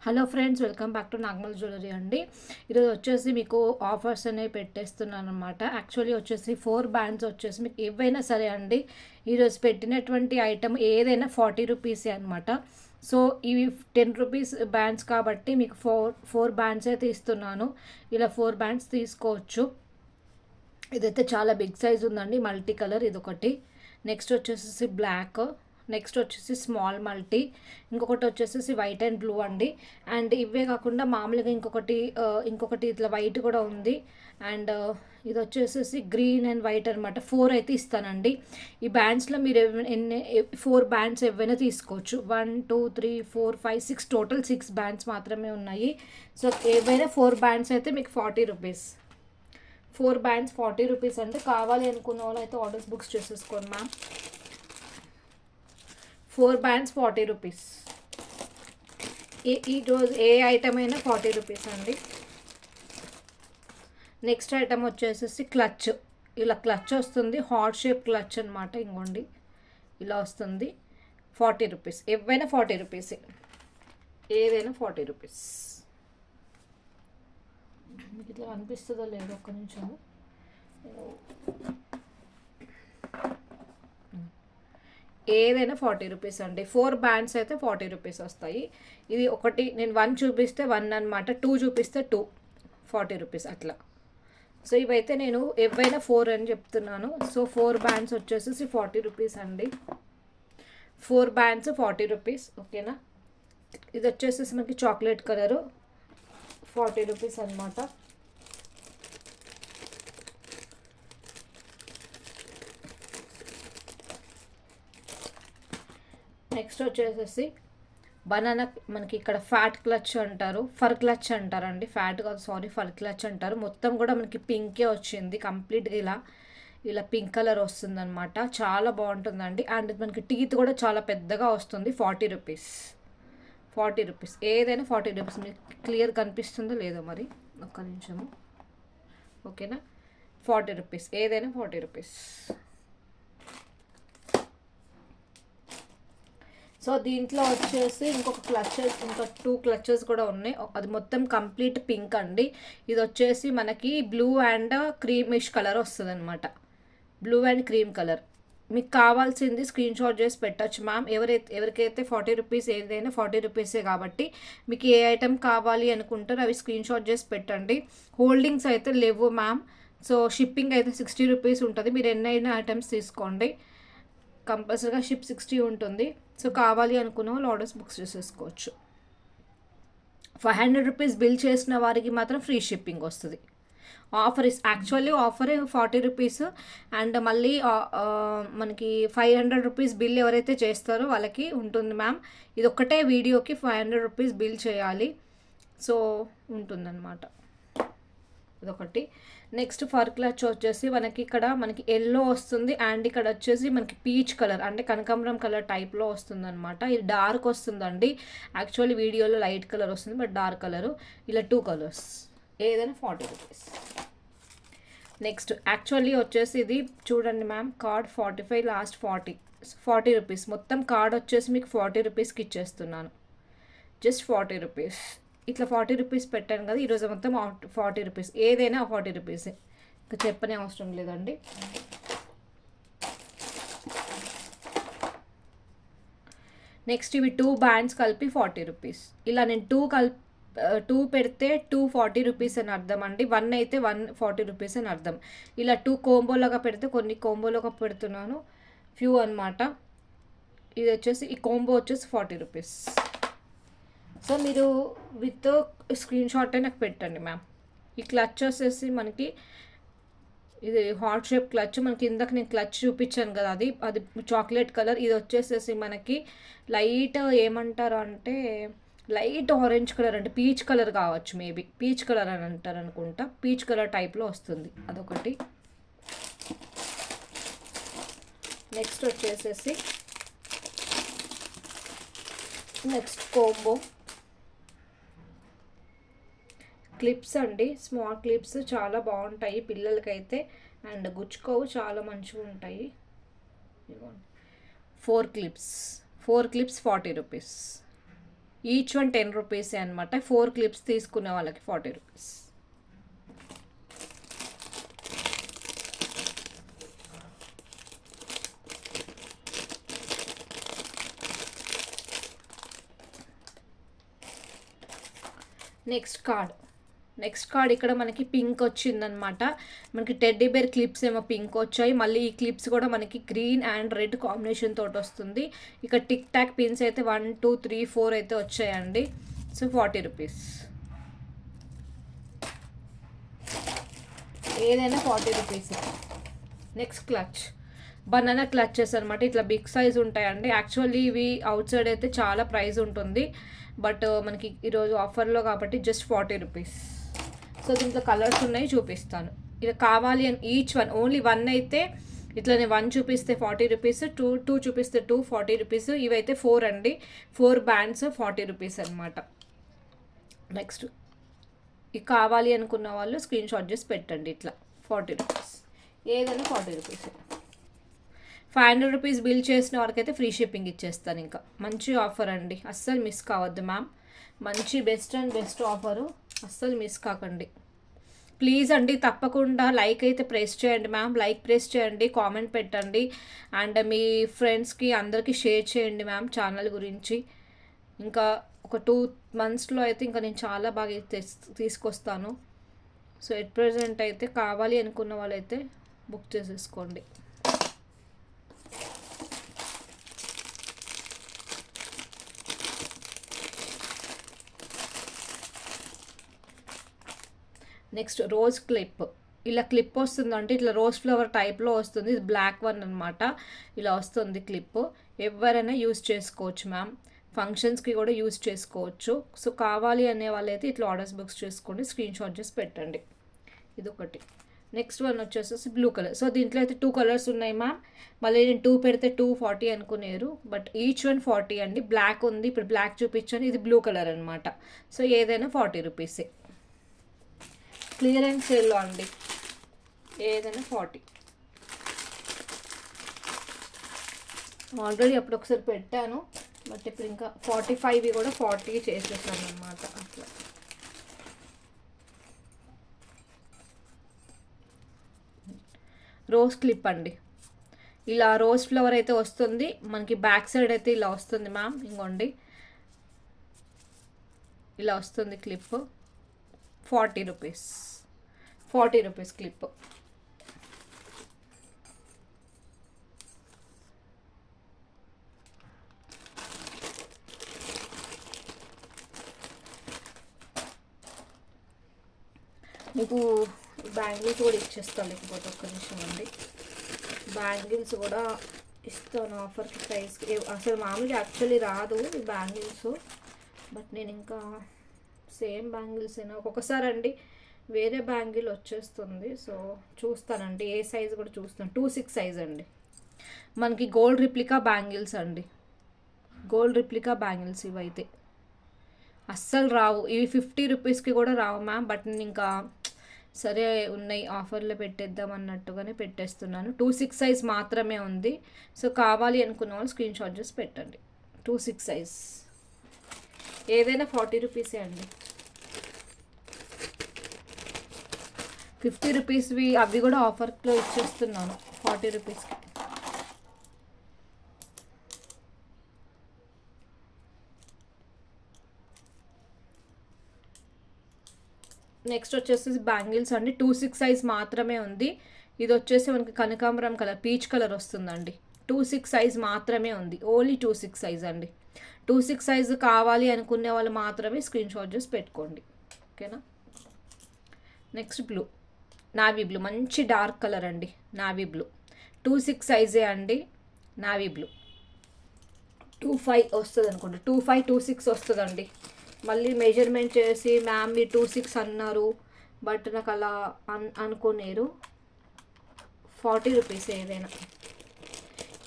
Hello friends, welcome back to Nagamal jewellery అండి. ఈరోజు వచ్చేసి మీకు ఆఫర్స్ అనేవి పెట్టేస్తున్నాను అనమాట. యాక్చువల్లీ వచ్చేసి 4 బ్యాండ్స్ వచ్చేసి మీకు ఏవైనా సరే అండి, ఈరోజు పెట్టినటువంటి ఐటమ్ ఏదైనా 40 రూపీసే అనమాట. సో ఇవి 10 రూపీస్ బ్యాండ్స్ కాబట్టి మీకు ఫోర్ బ్యాండ్స్ అయితే ఇస్తున్నాను. ఇలా 4 బ్యాండ్స్ తీసుకోవచ్చు. ఇదైతే చాలా బిగ్ సైజ్ ఉందండి, మల్టీ కలర్ ఇదొకటి. నెక్స్ట్ వచ్చేసి బ్లాక్, నెక్స్ట్ వచ్చేసి స్మాల్ మల్టీ, ఇంకొకటి వచ్చేసి వైట్ అండ్ బ్లూ అండి. అండ్ ఇవే కాకుండా మామూలుగా ఇంకొకటి ఇట్లా వైట్ కూడా ఉంది. అండ్ ఇది వచ్చేసి గ్రీన్ అండ్ వైట్ అనమాట. 4 అయితే ఇస్తానండి. ఈ బ్యాండ్స్లో మీరు ఎన్ని 4 బ్యాండ్స్ ఏవైనా తీసుకోవచ్చు. 1 2 3 4 5 6 టోటల్ 6 బ్యాండ్స్ మాత్రమే ఉన్నాయి. సో ఏవైనా 4 బ్యాండ్స్ అయితే మీకు 40 రూపీస్. 4 బ్యాండ్స్ 40 రూపీస్ అంటే కావాలి అనుకున్న వాళ్ళు అయితే ఆర్డర్స్ బుక్స్ చేసేసుకోండి మ్యామ్. 4 bands 40 rupees. ఈరోజు ఏ ఐటమ్ అయినా 40 రూపీస్ అండి. నెక్స్ట్ ఐటమ్ వచ్చేసి క్లచ్. ఇలా క్లచ్ వస్తుంది, హార్ట్ షేప్ క్లచ్ అనమాట. ఇంకోండి ఇలా వస్తుంది. 40 రూపీస్. ఏవైనా 40 రూపీసే, ఏదైనా 40 రూపీస్. మీకు ఇట్లా అనిపిస్తుందో లేదో ఒక్క నిమిషము. ఏదైనా 40 రూపీస్ అండి. 4 బ్యాండ్స్ అయితే 40 రూపీస్ వస్తాయి. ఇది ఒకటి నేను 1 చూపిస్తే 1 అనమాట, 2 చూపిస్తే 2, 40 రూపీస్ అట్లా. సో ఇవైతే నేను ఏవైనా 4 అని చెప్తున్నాను. సో 4 బ్యాండ్స్ వచ్చేసి 40 రూపీస్ అండి. 4 బ్యాండ్స్ 40 రూపీస్, ఓకేనా. ఇది వచ్చేసి మనకి చాక్లెట్ కలరు, 40 రూపీస్ అనమాట. నెక్స్ట్ వచ్చేసి బనానా, మనకి ఇక్కడ ఫ్యాట్ క్లచ్ అంటారు, ఫర్ క్లచ్ అంటారండి. ఫ్యాట్ కాదు, సారీ, ఫర్ క్లచ్ అంటారు. మొత్తం కూడా మనకి పింకే వచ్చింది కంప్లీట్గా. ఇలా పింక్ కలర్ వస్తుంది అనమాట. చాలా బాగుంటుందండి. అండ్ మనకి టీత్ కూడా చాలా పెద్దగా వస్తుంది. 40 రూపీస్. 40 రూపీస్, ఏదైనా 40 రూపీస్. మీకు క్లియర్ కనిపిస్తుందో లేదో మరి, ఒక్క నిమిషము, ఓకేనా. 40 రూపీస్, ఏదైనా 40 రూపీస్. సో దీంట్లో వచ్చేసి ఇంకొక క్లచెస్, ఇంకా 2 క్లచెస్ కూడా ఉన్నాయి. అది మొత్తం కంప్లీట్ పింక్ అండి. ఇది వచ్చేసి మనకి బ్లూ అండ్ క్రీమిష్ కలర్ వస్తుంది అనమాట. Blue and cream colour. మీకు కావాల్సింది స్క్రీన్ షాట్ చేసి పెట్టచ్చు మ్యామ్. ఎవరికైతే 40 రూపీస్, ఏదైనా 40 రూపీసే కాబట్టి మీకు ఏ ఐటెం కావాలి అనుకుంటారో అవి స్క్రీన్ షాట్ చేసి పెట్టండి. హోల్డింగ్స్ అయితే లేవు మ్యామ్. సో షిప్పింగ్ అయితే 60 రూపీస్ ఉంటుంది. మీరు ఎన్నైనా ఐటమ్స్ తీసుకోండి, కంపల్సరీగా షిప్ 60 ఉంటుంది. సో కావాలి అనుకున్న వాళ్ళు ఆర్డర్స్ బుక్స్ చేసేసుకోవచ్చు. 500 రూపీస్ బిల్ చేసిన వారికి మాత్రం ఫ్రీ షిప్పింగ్ వస్తుంది. Actually offer 40 rupees. అండ్ మళ్ళీ మనకి 500 రూపీస్ బిల్ ఎవరైతే చేస్తారో వాళ్ళకి ఉంటుంది మ్యామ్. ఇది ఒక్కటే వీడియోకి 500 రూపీస్ బిల్ చేయాలి. సో ఉంటుందన్నమాట, ఇదొకటి. నెక్స్ట్ ఫర్ క్లచ్ వచ్చేసి మనకి ఎల్లో వస్తుంది. అండ్ ఇక్కడ వచ్చేసి మనకి పీచ్ కలర్, అంటే కనకాంబరం కలర్ టైప్లో వస్తుంది అనమాట. ఇది డార్క్ వస్తుందండి. యాక్చువల్లీ వీడియోలో లైట్ కలర్ వస్తుంది, బట్ డార్క్ కలరు. ఇలా 2 కలర్స్, ఏదైనా 40 రూపీస్. నెక్స్ట్ యాక్చువల్లీ వచ్చేసి ఇది చూడండి మ్యామ్, కార్డ్ 45, లాస్ట్ 40 రూపీస్. మొత్తం కార్డ్ వచ్చేసి మీకు 40 రూపీస్కి ఇచ్చేస్తున్నాను. Just 40 rupees. ఇట్లా 40 రూపీస్ పెట్టాను కదా, ఈరోజు మొత్తం 40 రూపీస్, ఏదైనా 40 రూపీసే. ఇంకా చెప్పనే అవసరం లేదండి. నెక్స్ట్ ఇవి 2 బ్యాండ్స్ కలిపి 40 రూపీస్. ఇలా నేను 2 పెడితే 2 40 రూపీస్ అని అర్థం అండి. 1 అయితే 1 40 రూపీస్ అని అర్థం. ఇలా 2 కోంబోలాగా పెడితే, కొన్ని కోంబోలాగా పెడుతున్నాను, ఫ్యూ అనమాట. ఇది వచ్చేసి ఈ కోంబో వచ్చేసి 40 రూపీస్. సో మీరు విత్ స్క్రీన్ షాట్ నాకు పెట్టండి మ్యామ్. ఈ క్లచ్ వచ్చేసి మనకి ఇది హార్ట్ షేప్ క్లచ్. మనకి ఇందాక నేను క్లచ్ చూపించాను కదా, అది చాక్లెట్ కలర్. ఇది వచ్చేసేసి మనకి లైట్ ఏమంటారు అంటే లైట్ ఆరెంజ్ కలర్, అంటే పీచ్ కలర్ కావచ్చు, మేబీ పీచ్ కలర్ అని అంటారు అనుకుంటా. పీచ్ కలర్ టైప్లో వస్తుంది, అదొకటి. నెక్స్ట్ వచ్చేసేసి నెక్స్ట్ కోంబో క్లిప్స్ అండి. స్మాల్ క్లిప్స్ చాలా బాగుంటాయి పిల్లలకైతే, అండ్ గుచ్చుకోవు, చాలా మంచిగా ఉంటాయి. 4 క్లిప్స్ 40 రూపీస్. ఈచ్ వన్ 10 రూపీసే అనమాట. 4 క్లిప్స్ తీసుకునే వాళ్ళకి 40 రూపీస్. నెక్స్ట్ కార్డ్ ఇక్కడ మనకి పింక్ వచ్చిందనమాట. మనకి టెడ్డీ బేర్ క్లిప్స్ ఏమో పింక్ వచ్చాయి, మళ్ళీ ఈ క్లిప్స్ కూడా మనకి గ్రీన్ అండ్ రెడ్ కాంబినేషన్ తోటి వస్తుంది. ఇక టిక్ టాక్ పిన్స్ అయితే 1 2 3 4 అయితే వచ్చాయండి. So 40 rupees. ఏదైనా 40 rupees. Next clutch, banana clutches అనమాట. ఇట్లా బిగ్ సైజ్ ఉంటాయండి. యాక్చువల్లీ ఇవి అవుట్ సైడ్ అయితే చాలా ప్రైస్ ఉంటుంది, బట్ మనకి ఈరోజు ఆఫర్లో కాబట్టి జస్ట్ 40 రూపీస్. సో దీంట్లో కలర్స్ ఉన్నాయి, చూపిస్తాను. ఇలా కావాలి అని ఈచ్ వన్ ఓన్లీ 1 అయితే ఇట్లనే 1 చూపిస్తే 40 రూపీస్, 2 చూపిస్తే 2 40 రూపీస్. ఇవైతే 4 అండి, 4 బ్యాండ్స్ 40 రూపీస్ అనమాట. నెక్స్ట్ ఇవి కావాలి అనుకున్న వాళ్ళు స్క్రీన్ షాట్ చేసి పెట్టండి. ఇట్లా 40 రూపీస్, ఏదైనా 40 రూపీస్. 500 రూపీస్ బిల్ చేసిన వారికైతే ఫ్రీ షిప్పింగ్ ఇచ్చేస్తాను. ఇంకా మంచి ఆఫర్ అండి, అస్సలు మిస్ కావద్దు మ్యామ్. మంచి బెస్ట్ ఆఫరు, అస్సలు మిస్ కాకండి ప్లీజ్ అండి. తప్పకుండా లైక్ అయితే ప్రెస్ చేయండి మ్యామ్, లైక్ ప్రెస్ చేయండి, కామెంట్ పెట్టండి, అండ్ మీ ఫ్రెండ్స్కి అందరికీ షేర్ చేయండి మ్యామ్ ఛానల్ గురించి. ఇంకా ఒక 2 monthsలో అయితే ఇంకా నేను చాలా బాగా తీసుకొస్తాను. సో ఎట్ ప్రెజెంట్ అయితే కావాలి అనుకున్న వాళ్ళైతే బుక్ చేసేసుకోండి. Next rose clip. ఇలా క్లిప్ వస్తుందంటే ఇట్లా రోజ్ ఫ్లవర్ టైప్లో వస్తుంది. ఇది బ్లాక్ వన్ అనమాట. ఇలా వస్తుంది క్లిప్. ఎవరైనా యూస్ చేసుకోవచ్చు మ్యామ్, ఫంక్షన్స్కి కూడా యూస్ చేసుకోవచ్చు. సో కావాలి అనే వాళ్ళైతే ఇట్లా ఆర్డర్స్ బుక్స్ చేసుకోండి, స్క్రీన్ షాట్ చేసి పెట్టండి. ఇది ఒకటి. నెక్స్ట్ వన్ వచ్చేసి బ్లూ కలర్. సో దీంట్లో అయితే 2 కలర్స్ ఉన్నాయి మ్యామ్. మళ్ళీ నేను 2 పెడితే 240 అనుకునేరు, బట్ ఈచ్ వన్ 40 అండి. బ్లాక్ ఉంది, ఇప్పుడు బ్లాక్ చూపించాను. ఇది బ్లూ కలర్ అనమాట. సో ఏదైనా 40 రూపీసే. క్లియరెన్స్ సేల్లో అండి, ఏదైనా 40. ఆల్రెడీ అప్పుడు ఒకసారి పెట్టాను, బట్ ఇప్పుడు ఇంకా 45 కూడా 40 చేసేసాను అనమాట. అట్లా రోజ్ క్లిప్ అండి. ఇలా రోజ్ ఫ్లవర్ అయితే వస్తుంది మనకి. బ్యాక్ సైడ్ అయితే ఇలా వస్తుంది మ్యామ్, ఇంకోండి ఇలా వస్తుంది క్లిప్. 40 rupees clip. మీకు బ్యాంగిల్స్ కూడా ఇచ్చేస్తాను, లేకపోతే ఒక్క నిమిషం అండి. బ్యాంగిల్స్ కూడా ఇస్తాను ఆఫర్కి, ప్రైస్కి. అసలు మామూలుగా యాక్చువల్లీ రాదు ఈ బ్యాంగిల్స్, బట్ నేను ఇంకా సేమ్ బ్యాంగిల్స్ అయినా ఒక్కొక్కసారి అండి వేరే బ్యాంగిల్ వచ్చేస్తుంది. సో చూస్తానండి, ఏ సైజ్ కూడా చూస్తాను. 2/6 సైజ్ అండి. మనకి గోల్డ్ రిప్లికా బ్యాంగిల్స్ అండి, గోల్డ్ రిప్లికా బ్యాంగిల్స్. ఇవైతే అస్సలు రావు, ఇవి 50 రూపీస్కి కూడా రావు మ్యామ్. బట్ నేను ఇంకా సరే ఉన్నాయి ఆఫర్లో పెట్టేద్దాం అన్నట్టుగానే పెట్టేస్తున్నాను. 2/6 సైజ్ మాత్రమే ఉంది. సో కావాలి అనుకున్న వాళ్ళు స్క్రీన్ షాట్ చేసి పెట్టండి. 2/6 సైజ్, ఏదైనా 40 రూపీసే అండి. 50 రూపీస్వి అవి కూడా ఆఫర్లో ఇచ్చేస్తున్నాను 40 రూపీస్కి. నెక్స్ట్ వచ్చేసి బ్యాంగిల్స్ అండి. 2/6 సైజ్ మాత్రమే ఉంది. ఇది వచ్చేసి మనకి కనకాంబరం కలర్, పీచ్ కలర్ వస్తుందండి. 2/6 సైజ్ మాత్రమే ఉంది, ఓన్లీ 2/6 సైజ్ అండి. 2/6 సైజు కావాలి అనుకునే వాళ్ళు మాత్రమే స్క్రీన్ షాట్ చేసి పెట్టుకోండి, ఓకేనా. నెక్స్ట్ బ్లూ, నావీ బ్లూ, మంచి డార్క్ కలర్ అండి. నావీ బ్లూ 2/6 సైజే అండి. నావీ బ్లూ 2/5 వస్తుంది అనుకోండి, 2/5 2/6 వస్తుందండి. మళ్ళీ మెజర్మెంట్ చేసి మ్యామ్ మీరు 2/6 అన్నారు, బట్ నాకు అలా అనుకోలేరు. 40 రూపీస్,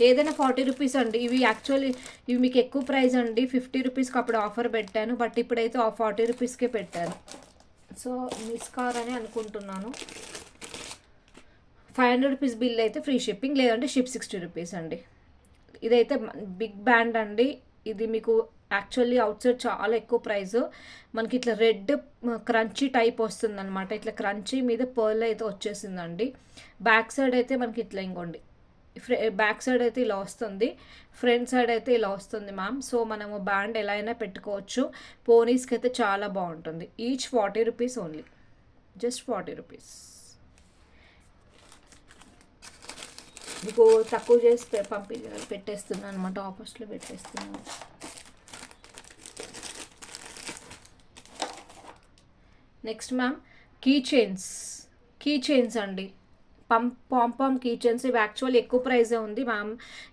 ఏదైనా 40 రూపీస్ అండి. ఇవి యాక్చువల్లీ ఇవి మీకు ఎక్కువ ప్రైస్ అండి. 50 రూపీస్కి అప్పుడు ఆఫర్ పెట్టాను, బట్ ఇప్పుడైతే 40 రూపీస్కే పెట్టాను. సో మిస్ కారని అనుకుంటున్నాను. 500 రూపీస్ బిల్ అయితే ఫ్రీ షిప్పింగ్, లేదంటే షిప్ 60 రూపీస్ అండి. ఇదైతే బిగ్ బ్యాండ్ అండి. ఇది మీకు యాక్చువల్లీ అవుట్ సైడ్ చాలా ఎక్కువ ప్రైస్. మనకి ఇట్లా రెడ్ క్రంచీ టైప్ వస్తుంది అనమాట. ఇట్లా క్రంచీ మీద పర్ల్ అయితే వచ్చేసిందండి. బ్యాక్ సైడ్ అయితే మనకి ఇట్లా ఇంకోండి, బ్యాక్ సైడ్ అయితే ఇలా వస్తుంది, ఫ్రంట్ సైడ్ అయితే ఇలా వస్తుంది మ్యామ్. సో మనము బ్యాండ్ ఎలా అయినా పెట్టుకోవచ్చు. పోనీస్కి అయితే చాలా బాగుంటుంది. Each 40 rupees only, just 40 rupees. మీకు తక్కువ చేసి పెట్టేస్తున్నాను అనమాట, ఆఫర్స్లో పెట్టేస్తున్నాను. నెక్స్ట్ మ్యామ్ కీ చైన్స్ అండి. Pompom key chains. ఇవి యాక్చువల్లీ ఎక్కువ ప్రైజే ఉంది మ్యామ్.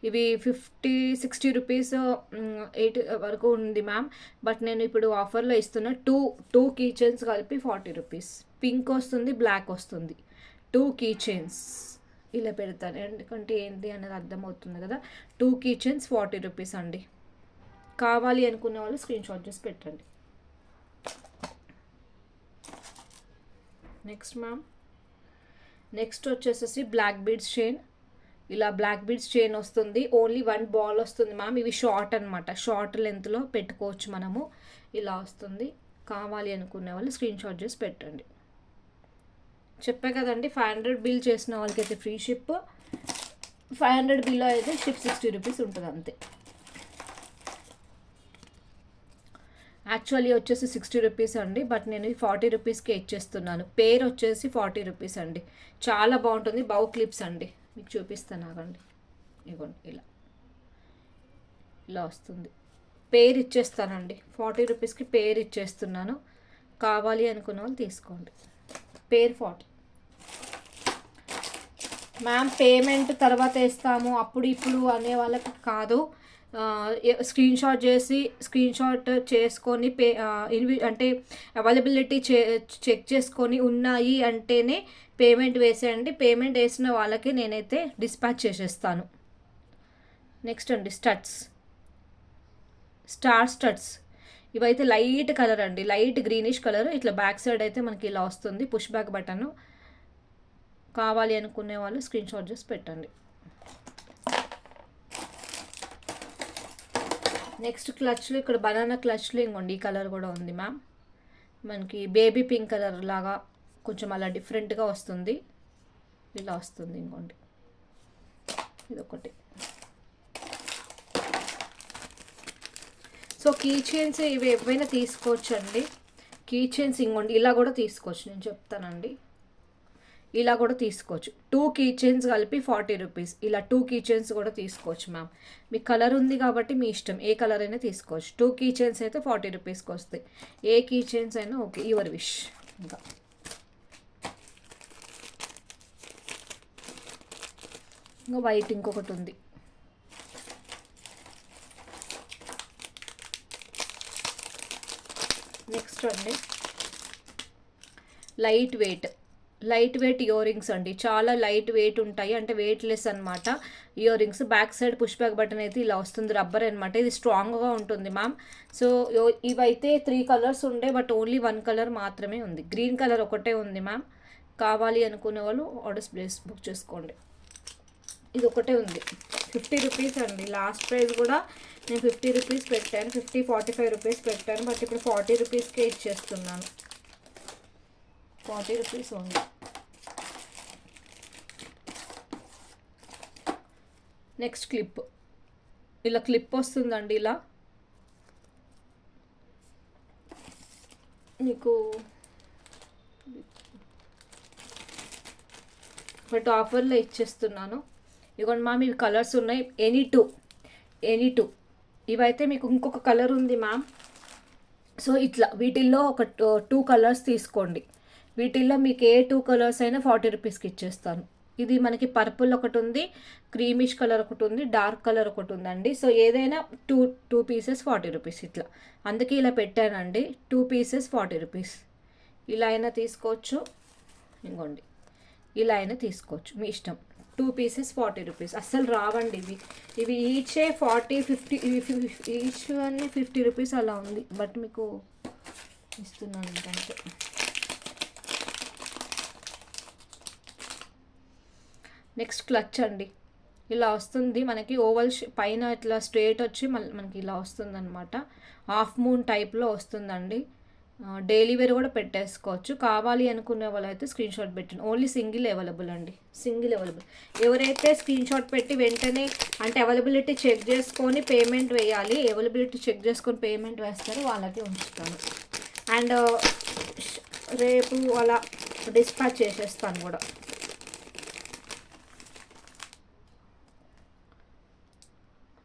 ఇవి 50-60 రూపీస్ 8 వరకు ఉంది మ్యామ్. బట్ నేను ఇప్పుడు ఆఫర్లో ఇస్తున్నా. టూ కీ చైన్స్ కలిపి 40 రూపీస్. పింక్ వస్తుంది, బ్లాక్ వస్తుంది. 2 కీ చైన్స్ ఇలా పెడతాను, ఎందుకంటే ఏంటి అనేది అర్థమవుతుంది కదా. 2 కీ చైన్స్ 40 రూపీస్ అండి. కావాలి అనుకునే వాళ్ళు స్క్రీన్ షాట్ చేసి పెట్టండి. నెక్స్ట్ మ్యామ్, నెక్స్ట్ వచ్చేసేసి బ్లాక్ బీడ్స్ చైన్. ఇలా బ్లాక్ బీడ్స్ చైన్ వస్తుంది. ఓన్లీ 1 బాల్ వస్తుంది మ్యామ్. ఇవి షార్ట్ అనమాట, షార్ట్ లెంత్లో పెట్టుకోవచ్చు మనము. ఇలా వస్తుంది. కావాలి అనుకునే వాళ్ళు స్క్రీన్ షాట్ చేసి పెట్టండి. చెప్పే కదండి, 500 బిల్ చేసిన వాళ్ళకైతే ఫ్రీ షిప్. 500 బిల్లో అయితే షిప్ 60 రూపీస్ ఉంటుంది అంతే. యాక్చువల్లీ వచ్చేసి 60 రూపీస్ అండి, బట్ నేను 40 రూపీస్కి ఇచ్చేస్తున్నాను. పేర్ వచ్చేసి 40 రూపీస్ అండి. చాలా బాగుంటుంది. బౌ క్లిప్స్ అండి, మీకు చూపిస్తాను ఆగండి. ఇవ్వండి, ఇలా వస్తుంది. పేర్ ఇచ్చేస్తానండి. 40 రూపీస్కి పేర్ ఇచ్చేస్తున్నాను. కావాలి అనుకున్న వాళ్ళు తీసుకోండి. పేర్ 40 మ్యామ్. పేమెంట్ తర్వాత వేస్తాము అప్పుడు ఇప్పుడు అనే వాళ్ళకి కాదు. స్క్రీన్ షాట్ చేసుకొని అంటే అవైలబిలిటీ చెక్ చేసుకొని ఉన్నాయి అంటేనే పేమెంట్ వేసేయండి. పేమెంట్ వేసిన వాళ్ళకి నేనైతే డిస్పాచ్ చేసేస్తాను. నెక్స్ట్ అండి స్టడ్స్. ఇవైతే లైట్ కలర్ అండి, లైట్ గ్రీనిష్ కలర్. ఇట్లా బ్యాక్ సైడ్ అయితే మనకి ఇలా వస్తుంది, పుష్ బ్యాక్ బటన్. కావాలి అనుకునే వాళ్ళు స్క్రీన్ షాట్ చేసి పెట్టండి. నెక్స్ట్ క్లచ్లు, ఇక్కడ బనానా క్లచ్లు ఇంకోండి, ఈ కలర్ కూడా ఉంది మ్యామ్. మనకి బేబీ పింక్ కలర్ లాగా కొంచెం అలా డిఫరెంట్గా వస్తుంది. ఇలా వస్తుంది ఇంకోండి, ఇదొకటి. సో కీ చైన్స్ ఇవి ఏవైనా తీసుకోవచ్చు అండి. కీ చైన్స్ ఇంకోండి, ఇలా కూడా తీసుకోవచ్చు, నేను చెప్తానండి. ఇలా కూడా తీసుకోవచ్చు. 2 కీ చైన్స్ కలిపి 40 రూపీస్. ఇలా 2 కీ చైన్స్ కూడా తీసుకోవచ్చు మ్యామ్. మీ కలర్ ఉంది కాబట్టి మీ ఇష్టం, ఏ కలర్ అయినా తీసుకోవచ్చు. 2 కీ చైన్స్ అయితే 40 రూపీస్కి వస్తాయి. ఏ కీ చైన్స్ అయినా ఓకే, యువర్ విష్. ఇంకా వైట్ ఇంకొకటి ఉంది. నెక్స్ట్ అండి, లైట్ వెయిట్ ఇయర్ రింగ్స్ అండి. చాలా లైట్ వెయిట్ ఉంటాయి, అంటే వెయిట్ లెస్ అనమాట ear rings. Back side push back button అయితే ఇలా వస్తుంది, రబ్బర్ అనమాట. ఇది స్ట్రాంగ్గా ఉంటుంది మ్యామ్. సో ఇవైతే 3 కలర్స్ ఉండే, బట్ ఓన్లీ 1 కలర్ మాత్రమే ఉంది. గ్రీన్ కలర్ ఒకటే ఉంది మ్యామ్. కావాలి అనుకునే వాళ్ళు ఆర్డర్స్ ప్లేస్ బుక్ చేసుకోండి. ఇది ఒకటే ఉంది. 50 రూపీస్ అండి. లాస్ట్ ప్రైస్ కూడా నేను 50 రూపీస్ పెట్టాను, 45 రూపీస్ పెట్టాను. బట్ ఇప్పుడు 40 రూపీస్కే ఇచ్చేస్తున్నాను. 40 రూపీస్ ఓన్లీ. Next clip. ఇలా క్లిప్ వస్తుందండి. ఇలా మీకు బట్ ఆఫర్లో ఇచ్చేస్తున్నాను. ఇదిగోండి మ్యామ్, ఇవి కలర్స్ ఉన్నాయి. ఎనీ టూ ఇవైతే మీకు ఇంకొక కలర్ ఉంది మ్యామ్. సో ఇట్లా వీటిల్లో ఒక 2 కలర్స్ తీసుకోండి. వీటిల్లో మీకు ఏ 2 కలర్స్ అయినా 40 రూపీస్కి ఇచ్చేస్తాను. ఇది మనకి పర్పుల్ ఒకటి ఉంది, క్రీమిష్ కలర్ ఒకటి ఉంది, డార్క్ కలర్ ఒకటి ఉందండి. సో ఏదైనా టూ పీసెస్ 40 రూపీస్. ఇట్లా అందుకే ఇలా పెట్టానండి. 2 పీసెస్ 40 రూపీస్. ఇలా అయినా తీసుకోవచ్చు, ఇంకోండి ఇలా అయినా తీసుకోవచ్చు, మీ ఇష్టం. 2 పీసెస్ 40 రూపీస్. అస్సలు రావండి ఇవి ఈచే 40-50, ఈచ్ అన్నీ 50 రూపీస్ అలా ఉంది. బట్ మీకు ఇస్తున్నాను అంతే. నెక్స్ట్ క్లచ్ అండి. ఇలా వస్తుంది మనకి ఓవల్ పైన ఇట్లా స్ట్రేట్ వచ్చి మనకి ఇలా వస్తుంది అనమాట. హాఫ్ మూన్ టైప్లో వస్తుందండి. డైలీ వేర్ కూడా పెట్టేసుకోవచ్చు. కావాలి అనుకునే వాళ్ళైతే స్క్రీన్ షాట్ పెట్టండి. ఓన్లీ సింగిల్ అవైలబుల్ అండి, సింగిల్ అవైలబుల్. ఎవరైతే స్క్రీన్ షాట్ పెట్టి వెంటనే అంటే అవైలబిలిటీ చెక్ చేసుకొని పేమెంట్ వేయాలి, అవైలబిలిటీ చెక్ చేసుకొని పేమెంట్ వేస్తారో వాళ్ళకి ఉంచుతాను. అండ్ రేపు అలా డిస్పాచ్ చేసేస్తాను కూడా.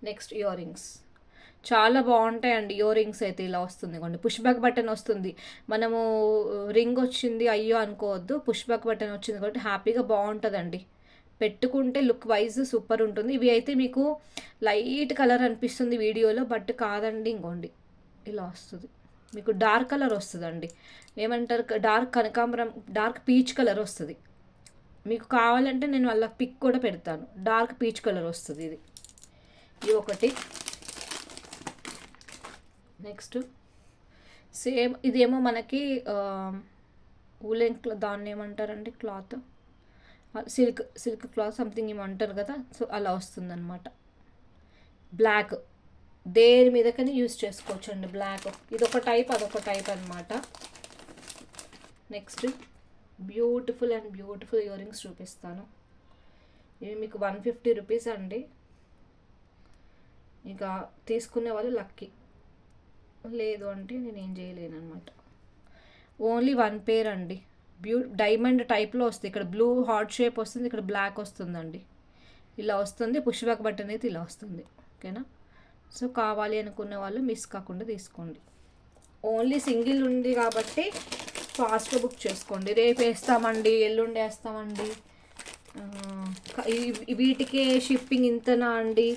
నెక్స్ట్ ఇయర్ రింగ్స్ చాలా బాగుంటాయండి. ఇయర్ రింగ్స్ అయితే ఇలా వస్తుంది కొండి, పుష్ బ్యాక్ బటన్ వస్తుంది. మనము రింగ్ వచ్చింది అయ్యో అనుకోవద్దు, పుష్ బ్యాక్ బటన్ వచ్చింది కాబట్టి హ్యాపీగా బాగుంటుందండి. పెట్టుకుంటే లుక్ వైజ్ సూపర్ ఉంటుంది. ఇవి అయితే మీకు లైట్ కలర్ అనిపిస్తుంది వీడియోలో, బట్ కాదండి. ఇంకోండి ఇలా వస్తుంది మీకు డార్క్ కలర్ వస్తుందండి. ఏమంటారు, డార్క్ కనకాంబరం, డార్క్ పీచ్ కలర్ వస్తుంది. మీకు కావాలంటే నేను వాళ్ళ పిక్ కూడా పెడతాను. డార్క్ పీచ్ కలర్ వస్తుంది ఇది ఒకటి. నెక్స్ట్ సేమ్ ఇదేమో మనకి ఊలెన్ దాన్ని ఏమంటారండి, క్లాత్ సిల్క్ క్లాత్ సంథింగ్ ఏమంటారు కదా, సో అలా వస్తుందన్నమాట. బ్లాక్ దేని మీదకని యూస్ చేసుకోవచ్చు అండి. బ్లాక్ ఇదొక టైప్ అదొక టైప్ అనమాట. Next beautiful and beautiful ear rings చూపిస్తాను. ఇవి మీకు 150 రూపీస్ అండి. ఇక తీసుకునే వాళ్ళు లక్కీ, లేదు అంటే నేను ఏం చేయలేను అనమాట. ఓన్లీ 1 పేర్ అండి. డైమండ్ టైప్లో వస్తుంది. ఇక్కడ బ్లూ హార్ట్ షేప్ వస్తుంది, ఇక్కడ బ్లాక్ వస్తుందండి. ఇలా వస్తుంది. పుష్ బ్యాక్ బటన్ అయితే ఇలా వస్తుంది. ఓకేనా, సో కావాలి అనుకున్న వాళ్ళు మిస్ కాకుండా తీసుకోండి. ఓన్లీ సింగిల్ ఉంది కాబట్టి ఫాస్ట్గా బుక్ చేసుకోండి. రేపు వేస్తామండి, ఎల్లుండి వేస్తామండి, వీటికే షిప్పింగ్ ఇంతనా అండి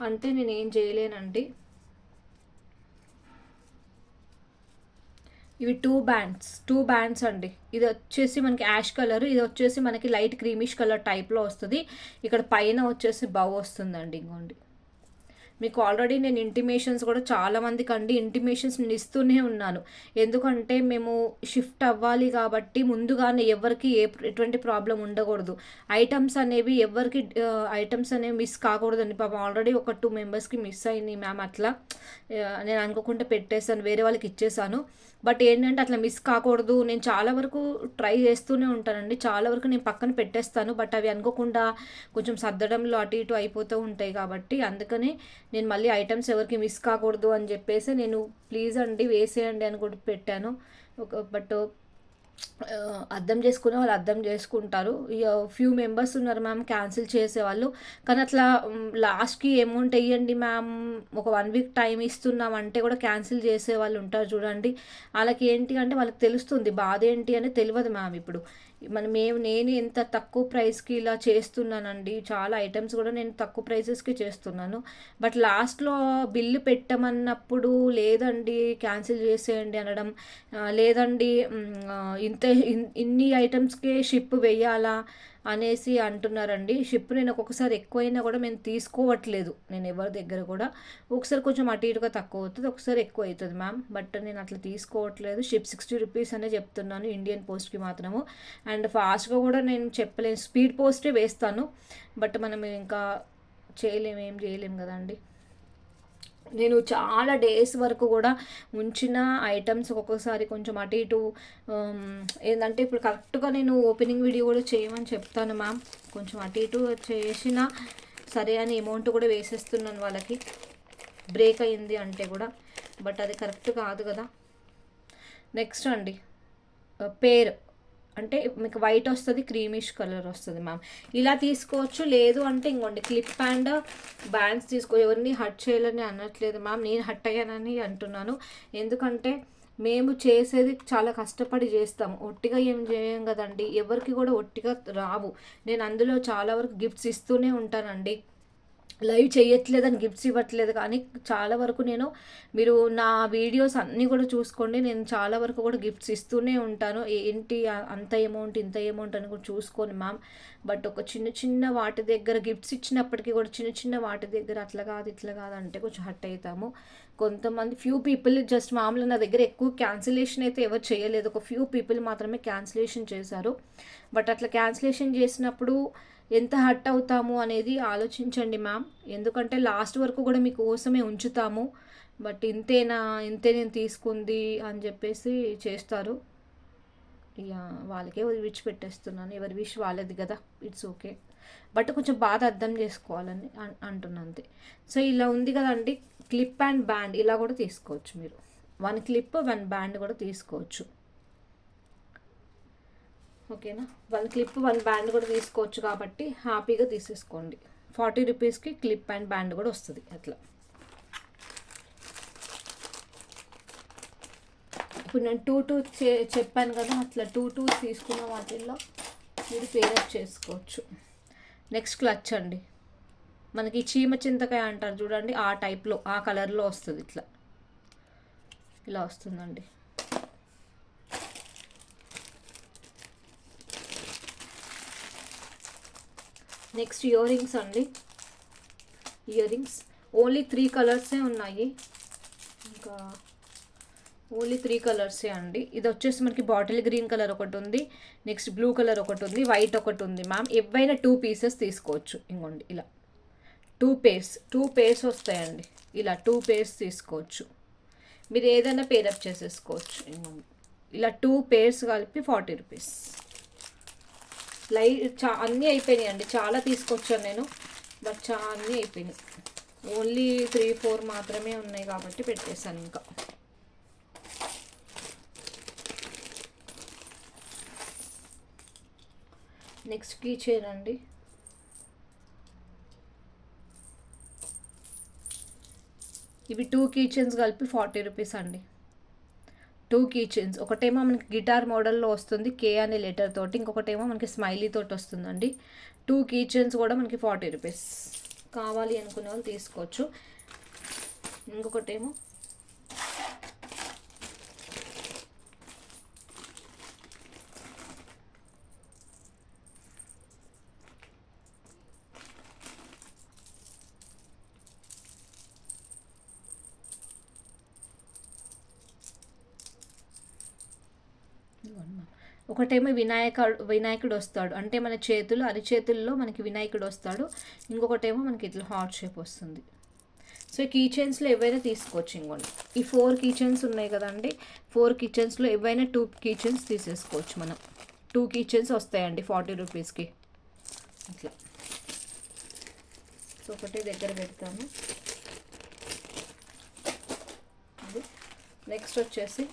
అంటే నేను ఏం చేయలేనండి. ఇవి 2 బ్యాండ్స్ అండి. ఇది వచ్చేసి మనకి యాష్ కలర్, ఇది వచ్చేసి మనకి లైట్ క్రీమిష్ కలర్ టైప్లో వస్తుంది. ఇక్కడ పైన వచ్చేసి బౌ వస్తుందండి. ఇంకోండి మీకు ఆల్రెడీ నేను ఇంటిమేషన్స్ కూడా చాలామందికి అండి ఇంటిమేషన్స్ నేను ఇస్తూనే ఉన్నాను. ఎందుకంటే మేము షిఫ్ట్ అవ్వాలి కాబట్టి ముందుగానే ఎవరికి ఎటువంటి ప్రాబ్లం ఉండకూడదు. ఐటమ్స్ అనేవి మిస్ కాకూడదండి. పాపం ఆల్రెడీ ఒక 2 మెంబర్స్కి మిస్ అయింది మ్యామ్. అట్లా నేను అనుకోకుండా పెట్టేశాను, వేరే వాళ్ళకి ఇచ్చేసాను. బట్ ఏంటంటే అట్లా మిస్ కాకూడదు. నేను చాలా వరకు ట్రై చేస్తూనే ఉంటానండి, చాలా వరకు నేను పక్కన పెట్టేస్తాను. బట్ అవి అనుకోకుండా కొంచెం సర్దడంలో అటు ఇటు అయిపోతూ ఉంటాయి కాబట్టి అందుకని నేను మళ్ళీ ఐటమ్స్ ఎవరికి మిస్ కాకూడదు అని చెప్పేసి నేను ప్లీజ్ అండి వేసేయండి అని కూడా పెట్టాను. బట్ అర్థం చేసుకునే వాళ్ళు అర్థం చేసుకుంటారు. ఫ్యూ మెంబర్స్ ఉన్నారు మ్యామ్ క్యాన్సిల్ చేసేవాళ్ళు, కానీ అట్లా లాస్ట్కి అమౌంట్ వేయండి మ్యామ్, ఒక 1 వీక్ టైం ఇస్తున్నాం అంటే కూడా క్యాన్సిల్ చేసే వాళ్ళు ఉంటారు చూడండి. వాళ్ళకి ఏంటి అంటే వాళ్ళకి తెలుస్తుంది బాధ ఏంటి అని తెలియదు మ్యామ్. ఇప్పుడు నేను ఎంత తక్కువ ప్రైస్కి ఇలా చేస్తున్నానండి, చాలా ఐటమ్స్ కూడా నేను తక్కువ ప్రైసెస్కి చేస్తున్నాను. బట్ లాస్ట్లో బిల్లు పెట్టమన్నప్పుడు లేదండి క్యాన్సిల్ చేసేయండి అనడం, లేదండి ఇన్ని ఐటమ్స్కే షిప్ వేయాలా అనేసి అంటున్నారండి. షిప్ నేను ఒక్కొక్కసారి ఎక్కువైనా కూడా మేము తీసుకోవట్లేదు, నేను ఎవరి దగ్గర కూడా. ఒకసారి కొంచెం అటు ఇటుగా తక్కువ అవుతుంది, ఒకసారి ఎక్కువ అవుతుంది మ్యామ్. బట్ నేను అట్లా తీసుకోవట్లేదు. షిప్ 60 రూపీస్ అనే చెప్తున్నాను ఇండియన్ పోస్ట్కి మాత్రము. అండ్ ఫాస్ట్గా కూడా నేను చెప్పలేను, స్పీడ్ పోస్టే వేస్తాను. బట్ మనం ఇంకా ఏం చేయలేము కదండి. నేను చాలా డేస్ వరకు కూడా ఉంచిన ఐటమ్స్ ఒక్కొక్కసారి కొంచెం అటు ఇటు ఏంటంటే ఇప్పుడు కరెక్ట్గా నేను ఓపెనింగ్ వీడియో కూడా చేయమని చెప్తాను మ్యామ్. కొంచెం అటు ఇటు చేసిన సరే అని అమౌంట్ కూడా వేసేస్తున్నాను వాళ్ళకి, బ్రేక్ అయింది అంటే కూడా. బట్ అది కరెక్ట్ కాదు కదా. నెక్స్ట్ అండి పేర్ అంటే మీకు వైట్ వస్తుంది, క్రీమిష్ కలర్ వస్తుంది మ్యామ్. ఇలా తీసుకోవచ్చు, లేదు అంటే ఇంకోండి క్లిప్ అండ్ బ్యాండ్స్ ఎవరిని హర్ట్ చేయాలని అనట్లేదు మ్యామ్, నేను హర్ట్ అయ్యానని అంటున్నాను. ఎందుకంటే మేము చేసేది చాలా కష్టపడి చేస్తాము, ఒట్టిగా ఏం చేయం కదండి. ఎవరికి కూడా ఒట్టిగా రావు. నేను అందులో చాలా వరకు గిఫ్ట్స్ ఇస్తూనే ఉంటానండి. లైవ్ చేయట్లేదని గిఫ్ట్స్ ఇవ్వట్లేదు, కానీ చాలా వరకు మీరు నా వీడియోస్ అన్నీ కూడా చూసుకోండి, నేను చాలా వరకు కూడా గిఫ్ట్స్ ఇస్తూనే ఉంటాను. ఏంటి అంత అమౌంట్ ఇంత అమౌంట్ అని కూడా చూసుకోండి మ్యామ్. బట్ ఒక చిన్న వాటి దగ్గర గిఫ్ట్స్ ఇచ్చినప్పటికీ కూడా చిన్న వాటి దగ్గర అట్లా కాదు ఇట్లా కాదు అంటే కొంచెం హర్ట్ అవుతాము. కొంతమంది ఫ్యూ పీపుల్ జస్ట్ మామూలుగా నా దగ్గర ఎక్కువ క్యాన్సిలేషన్ అయితే ఎవరు చేయలేదు, ఒక ఫ్యూ పీపుల్ మాత్రమే క్యాన్సిలేషన్ చేశారు. బట్ అట్లా క్యాన్సిలేషన్ చేసినప్పుడు ఎంత హర్ట్ అవుతాము అనేది ఆలోచించండి మ్యామ్. ఎందుకంటే లాస్ట్ వరకు కూడా మీకోసమే ఉంచుతాము. బట్ ఇంతేనా, ఇంతే నేను తీసుకుంది అని చెప్పేసి చేస్తారు. ఇక వాళ్ళకే విడిచిపెట్టేస్తున్నాను. ఎవరి విష్ వాళ్ళది కదా, ఇట్స్ ఓకే. బట్ కొంచెం బాధ అర్థం చేసుకోవాలని అంటున్నా అంతే. సో ఇలా ఉంది కదండి, క్లిప్ అండ్ బ్యాండ్ ఇలా కూడా తీసుకోవచ్చు మీరు. 1 క్లిప్ 1 బ్యాండ్ కూడా తీసుకోవచ్చు. ఓకేనా, 1 క్లిప్ 1 బ్యాండ్ కూడా తీసుకోవచ్చు కాబట్టి హ్యాపీగా తీసేసుకోండి. 40 రూపీస్కి క్లిప్ అండ్ బ్యాండ్ కూడా వస్తుంది అట్లా. ఇప్పుడు నేను 2 చెప్పాను కదా, అట్లా 2 తీసుకున్న వాటిల్లో మీరు పేరప్ చేసుకోవచ్చు. నెక్స్ట్ క్లచ్ అండి, మనకి చీమ చింతకాయ అంటారు చూడండి, ఆ టైప్లో ఆ కలర్లో వస్తుంది. ఇట్లా ఇలా వస్తుందండి. నెక్స్ట్ ఇయర్ రింగ్స్ అండి. ఇయర్ రింగ్స్ ఓన్లీ 3 కలర్సే ఉన్నాయి. ఇంకా ఓన్లీ 3 కలర్సే అండి. ఇది వచ్చేసి మనకి బాటిల్ గ్రీన్ కలర్ ఒకటి ఉంది, నెక్స్ట్ బ్లూ కలర్ ఒకటి ఉంది, వైట్ ఒకటి ఉంది మ్యామ్. ఏవైనా 2 పీసెస్ తీసుకోవచ్చు. ఇంకోండి ఇలా 2 పేర్స్ వస్తాయండి. ఇలా 2 పేర్స్ తీసుకోవచ్చు. మీరు ఏదైనా పేరప్ చేసేసుకోవచ్చు. ఇంకోండి ఇలా 2 పేర్స్ కలిపి 40 రూపీస్. అన్నీ అయిపోయినాయి అండి, చాలా తీసుకొచ్చాను నేను, బట్ అన్నీ అయిపోయినాయి. ఓన్లీ 3-4 మాత్రమే ఉన్నాయి కాబట్టి పెట్టేశాను. ఇంకా నెక్స్ట్ కీ చైన్ అండి. ఇవి 2 కీ చైన్స్ కలిపి 40 రూపీస్ అండి. 2 కీ చైన్స్, ఒకటేమో మనకి గిటార్ మోడల్లో వస్తుంది కే అనే లెటర్ తోటి, ఇంకొకటేమో మనకి స్మైలీ తోటి వస్తుందండి. 2 కీ చైన్స్ కూడా మనకి 40 రూపీస్. కావాలి అనుకునే వాళ్ళు తీసుకోవచ్చు. ఇంకొకటేమో ఒకటేమో వినాయకుడు వస్తాడు, అంటే మన అరిచేతుల్లో మనకి వినాయకుడు వస్తాడు. ఇంకొకటేమో మనకి ఇట్లా హార్ట్ షేప్ వస్తుంది. సో కీ చైన్స్లో ఏవైనా తీసుకోవచ్చు. ఇంకోండి ఈ 4 కీ చైన్స్ ఉన్నాయి కదండి, 4 కీ చైన్స్లో ఏవైనా 2 కీ చైన్స్ తీసేసుకోవచ్చు మనం. 2 కీ చైన్స్ వస్తాయండి 40 రూపీస్కి అట్లా. సో ఒకటే దగ్గర పెడతాను. నెక్స్ట్ వచ్చేసి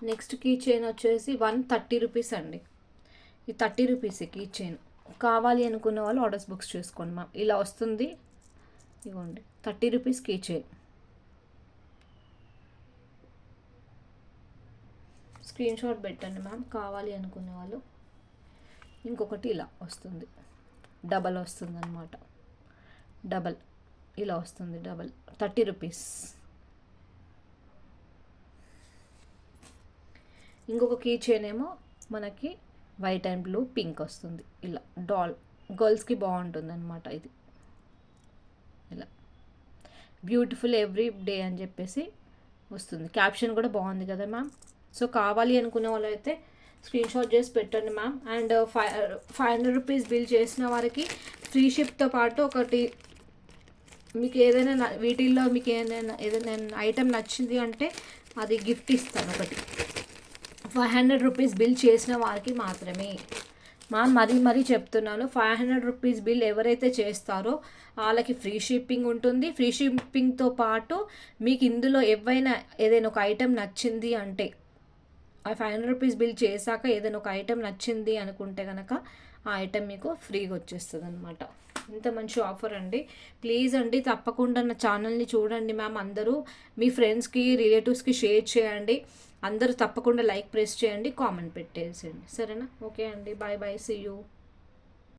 నెక్స్ట్ కీ చైన్ వచ్చేసి 130 రూపీస్ అండి. ఈ 30 రూపీస్ కీ చైన్. కావాలి అనుకున్న వాళ్ళు ఆర్డర్స్ బుక్స్ చేసుకోండి మ్యామ్. ఇలా వస్తుంది. ఇవ్వండి 30 rupees key chain. Screen shot పెట్టండి మ్యామ్ కావాలి అనుకునే వాళ్ళు. ఇంకొకటి ఇలా వస్తుంది, డబల్ వస్తుంది అనమాట. డబల్ ఇలా వస్తుంది, డబల్ 30 రూపీస్. ఇంకొక కీ చైన్ ఏమో మనకి వైట్ అండ్ బ్లూ పింక్ వస్తుంది. ఇలా గర్ల్స్కి బాగుంటుంది అనమాట. ఇది ఇలా బ్యూటిఫుల్ ఎవ్రీ డే అని చెప్పేసి వస్తుంది. క్యాప్షన్ కూడా బాగుంది కదా మ్యామ్. సో కావాలి అనుకునే వాళ్ళు అయితే స్క్రీన్ షాట్ చేసి పెట్టండి మ్యామ్. అండ్ 500 రూపీస్ బిల్ చేసిన వారికి ఫ్రీ షిప్తో పాటు ఒకటి మీకు ఏదైనా వీటిల్లో మీకు ఏదైనా ఐటెం నచ్చింది అంటే అది గిఫ్ట్ ఇస్తాను ఒకటి. 500 రూపీస్ బిల్ చేసిన వారికి మాత్రమే మరీ చెప్తున్నాను. 500 రూపీస్ బిల్ ఎవరైతే చేస్తారో వాళ్ళకి ఫ్రీ షిప్పింగ్ ఉంటుంది. ఫ్రీ షిప్పింగ్తో పాటు మీకు ఇందులో ఏదైనా ఒక ఐటెం నచ్చింది అంటే, ఆ 500 రూపీస్ బిల్ చేశాక ఏదైనా ఒక ఐటెం నచ్చింది అనుకుంటే కనుక ఆ ఐటెం మీకు ఫ్రీగా వచ్చేస్తుంది అనమాట. ఇంత మంచి ఆఫర్ అండి. ప్లీజ్ అండి తప్పకుండా నా ఛానల్ని చూడండి మ్యామ్. అందరూ మీ ఫ్రెండ్స్కి రిలేటివ్స్కి షేర్ చేయండి. అందరూ తప్పకుండా లైక్ ప్రెస్ చేయండి, కామెంట్ పెట్టేసేయండి. సరేనా? ఓకే అండి, బాయ్ బాయ్, సీ యూ.